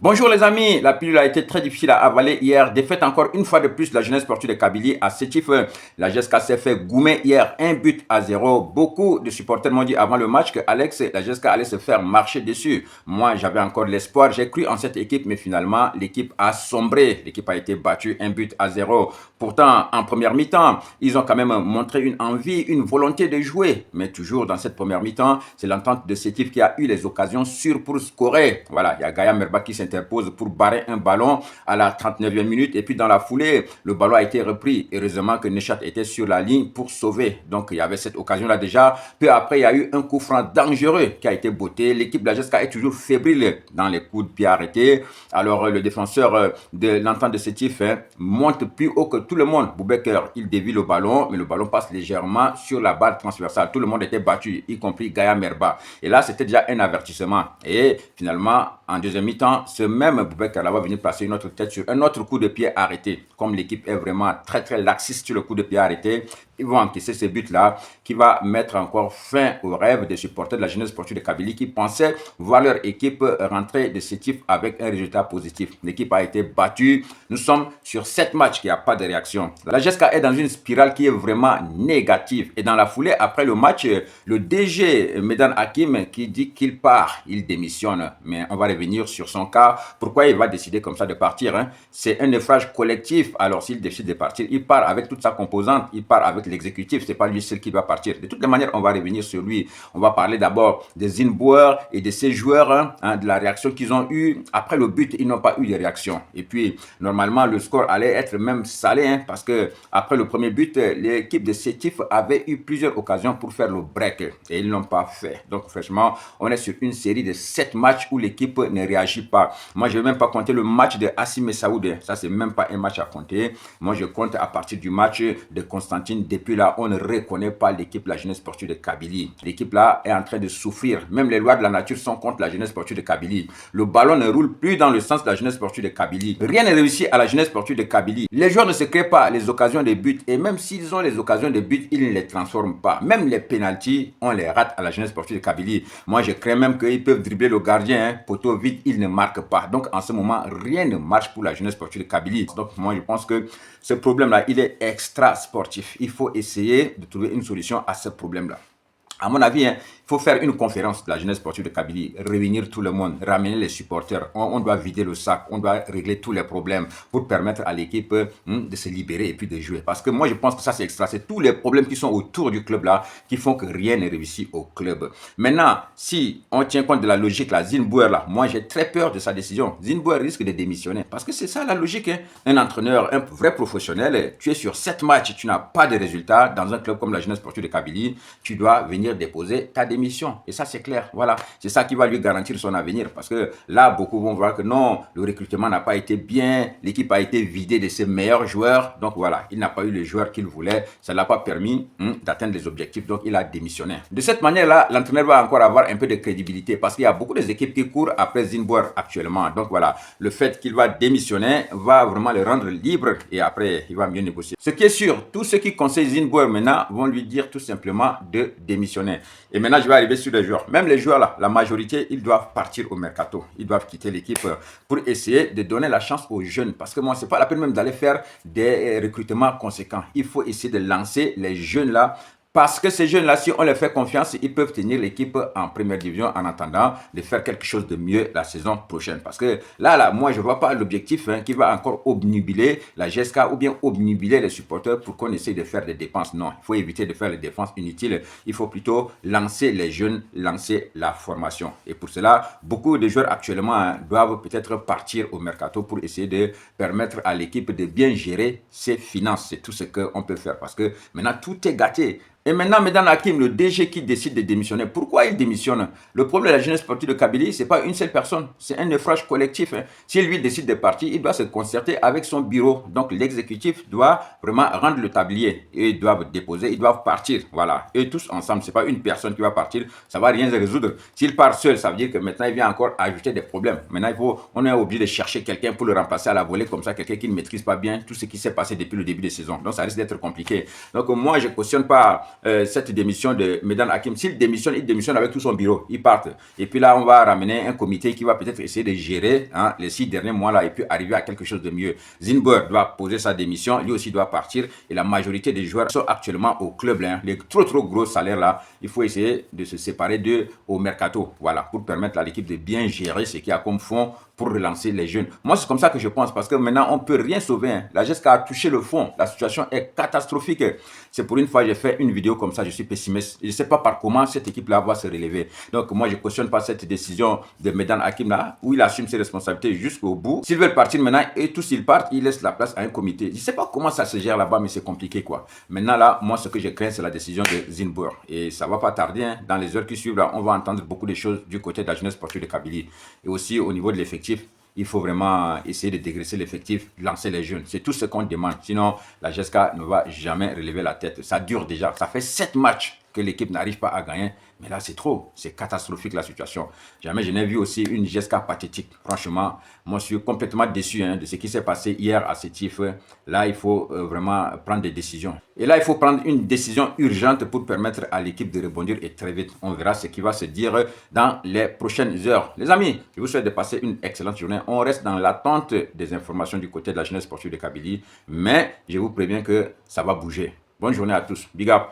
Bonjour les amis, la pilule a été très difficile à avaler hier. Défaite encore une fois de plus de la jeunesse sportive de Kabylie à Sétif. La GSK s'est fait goumer hier 1-0. Beaucoup de supporters m'ont dit avant le match que la GSK allait se faire marcher dessus. Moi, j'avais encore l'espoir. J'ai cru en cette équipe, mais finalement, l'équipe a sombré. L'équipe a été battue 1-0. Pourtant, en première mi-temps, ils ont quand même montré une envie, une volonté de jouer. Mais toujours dans cette première mi-temps, c'est l'entente de Sétif qui a eu les occasions sûres pour scorer. Voilà, il y a Gaya Merba qui s'interpose pour barrer un ballon à la 39e minute. Et puis dans la foulée, le ballon a été repris. Heureusement que Nechat était sur la ligne pour sauver. Donc il y avait cette occasion-là déjà. Peu après, il y a eu un coup franc dangereux qui a été botté. L'équipe de la GSK est toujours fébrile dans les coups de pied arrêtés. Alors le défenseur de l'entente de Sétif monte plus haut que tout le monde. Boubacar, il dévie le ballon, mais le ballon passe légèrement sur la barre transversale. Tout le monde était battu, y compris Gaya Merba. Et là, c'était déjà un avertissement. Et finalement, en deuxième mi-temps, ce même Boubacar va venir placer une autre tête sur un autre coup de pied arrêté. Comme l'équipe est vraiment très laxiste sur le coup de pied arrêté, ils vont encaisser ce but-là qui va mettre encore fin au rêve des supporters de la jeunesse sportive de Kabylie qui pensaient voir leur équipe rentrer de Sétif avec un résultat positif. L'équipe a été battue. Nous sommes sur 7 matchs, il n'y a pas de réaction. La GSK est dans une spirale qui est vraiment négative. Et dans la foulée, après le match, le DG Medan Hakim qui dit qu'il part, il démissionne. Mais on va revenir sur son cas. Pourquoi il va décider comme ça de partir, C'est un naufrage collectif. Alors s'il décide de partir, il part avec toute sa composante, il part avec l'exécutif, c'est pas lui seul qui va partir. De toutes les manières, on va revenir sur lui. On va parler d'abord des Zinbouer et de ces joueurs, de la réaction qu'ils ont eue. Après le but, ils n'ont pas eu de réaction. Et puis, normalement, le score allait être même salé, parce que après le premier but, l'équipe de Sétif avait eu plusieurs occasions pour faire le break et ils l'ont pas fait. Donc, franchement, on est sur une série de 7 matchs où l'équipe ne réagit pas. Moi, je ne vais même pas compter le match de Assim Saoud. Ça, c'est même pas un match à compter. Moi, je compte à partir du match de Constantine. Depuis là, on ne reconnaît pas l'équipe de la jeunesse sportive de Kabylie. L'équipe là est en train de souffrir. Même les lois de la nature sont contre la jeunesse sportive de Kabylie. Le ballon ne roule plus dans le sens de la jeunesse sportive de Kabylie. Rien n'est réussi à la jeunesse sportive de Kabylie. Les joueurs ne se créent pas les occasions de but. Et même s'ils ont les occasions de but, ils ne les transforment pas. Même les pénaltys, on les rate à la jeunesse sportive de Kabylie. Moi, je crains même qu'ils peuvent dribbler le gardien. Poteau vide, ils ne marquent pas. Donc, en ce moment, rien ne marche pour la jeunesse sportive de Kabylie. Donc, moi, je pense que ce problème-là, il est extra sportif. Il faut essayer de trouver une solution à ce problème-là. À mon avis, il faut faire une conférence de la jeunesse sportive de Kabylie, réunir tout le monde, ramener les supporters. On doit vider le sac, on doit régler tous les problèmes pour permettre à l'équipe de se libérer et puis de jouer. Parce que moi, je pense que ça, c'est extra. C'est tous les problèmes qui sont autour du club là qui font que rien n'est réussi au club. Maintenant, si on tient compte de la logique, là, Zinbouer, là, moi, j'ai très peur de sa décision. Zinbouer risque de démissionner. Parce que c'est ça la logique. Un entraîneur, un vrai professionnel, tu es sur 7 matchs, tu n'as pas de résultats dans un club comme la jeunesse sportive de Kabylie, tu dois venir déposer ta démission. Et ça, c'est clair. Voilà. C'est ça qui va lui garantir son avenir. Parce que là, beaucoup vont voir que non, le recrutement n'a pas été bien. L'équipe a été vidée de ses meilleurs joueurs. Donc voilà, il n'a pas eu les joueurs qu'il voulait. Ça ne l'a pas permis d'atteindre les objectifs. Donc il a démissionné. De cette manière-là, l'entraîneur va encore avoir un peu de crédibilité. Parce qu'il y a beaucoup d'équipes qui courent après Zinbouer actuellement. Donc voilà, le fait qu'il va démissionner va vraiment le rendre libre. Et après, il va mieux négocier. Ce qui est sûr, tous ceux qui conseillent Zinbouer maintenant vont lui dire tout simplement de démissionner. Et maintenant, je vais arriver sur les joueurs. Même les joueurs là, la majorité, ils doivent partir au mercato. Ils doivent quitter l'équipe pour essayer de donner la chance aux jeunes. Parce que moi, c'est pas la peine même d'aller faire des recrutements conséquents. Il faut essayer de lancer les jeunes là. Parce que ces jeunes-là, si on leur fait confiance, ils peuvent tenir l'équipe en première division en attendant de faire quelque chose de mieux la saison prochaine. Parce que là, moi, je ne vois pas l'objectif qui va encore obnubiler la GSK ou bien obnubiler les supporters pour qu'on essaye de faire des dépenses. Non, il faut éviter de faire les dépenses inutiles. Il faut plutôt lancer les jeunes, lancer la formation. Et pour cela, beaucoup de joueurs actuellement doivent peut-être partir au mercato pour essayer de permettre à l'équipe de bien gérer ses finances. C'est tout ce qu'on peut faire parce que maintenant, tout est gâté. Et maintenant, Medan Hakim, le DG qui décide de démissionner, pourquoi il démissionne? Le problème de la jeunesse sportive de Kabylie, ce n'est pas une seule personne, c'est un naufrage collectif. Si lui décide de partir, il doit se concerter avec son bureau. Donc l'exécutif doit vraiment rendre le tablier. Et ils doivent déposer, ils doivent partir. Voilà. Et tous ensemble, ce n'est pas une personne qui va partir, ça ne va rien résoudre. S'il part seul, ça veut dire que maintenant, il vient encore ajouter des problèmes. Maintenant, on est obligé de chercher quelqu'un pour le remplacer à la volée, comme ça, quelqu'un qui ne maîtrise pas bien tout ce qui s'est passé depuis le début de saison. Donc ça risque d'être compliqué. Donc moi, je ne cautionne pas cette démission de Medan Hakim. S'il démissionne, il démissionne avec tout son bureau. Ils partent. Et puis là, on va ramener un comité qui va peut-être essayer de gérer les 6 derniers mois-là et puis arriver à quelque chose de mieux. Zinber doit poser sa démission. Lui aussi doit partir. Et la majorité des joueurs sont actuellement au club. Là, les trop gros salaires là, il faut essayer de se séparer d'eux au mercato. Voilà, pour permettre à l'équipe de bien gérer ce qu'il y a comme fonds pour relancer les jeunes. Moi, c'est comme ça que je pense, parce que maintenant, on ne peut rien sauver. La GSK a touché le fond. La situation est catastrophique. C'est pour une fois, j'ai fait une vidéo comme ça, je suis pessimiste. Je ne sais pas par comment cette équipe-là va se relever. Donc, moi, je ne cautionne pas cette décision de Medan Hakim là, où il assume ses responsabilités jusqu'au bout. S'ils veulent partir maintenant, et tous ils partent, ils laissent la place à un comité. Je ne sais pas comment ça se gère là-bas, mais c'est compliqué, quoi. Maintenant, là, moi, ce que je crains, c'est la décision de Zinber. Et ça ne va pas tarder. Dans les heures qui suivent, là, on va entendre beaucoup de choses du côté de la jeunesse sportive de Kabylie. Et aussi, au niveau de l'effectif, il faut vraiment essayer de dégraisser l'effectif, lancer les jeunes. C'est tout ce qu'on demande. Sinon, la GSK ne va jamais relever la tête. Ça dure déjà. Ça fait 7 matchs que l'équipe n'arrive pas à gagner. Mais là, c'est trop. C'est catastrophique la situation. Jamais je n'ai vu aussi une GSK pathétique. Franchement, moi, je suis complètement déçu de ce qui s'est passé hier à Sétif. Là, il faut vraiment prendre des décisions. Et là, il faut prendre une décision urgente pour permettre à l'équipe de rebondir et très vite. On verra ce qui va se dire dans les prochaines heures. Les amis, je vous souhaite de passer une excellente journée. On reste dans l'attente des informations du côté de la jeunesse sportive de Kabylie. Mais je vous préviens que ça va bouger. Bonne journée à tous. Big up.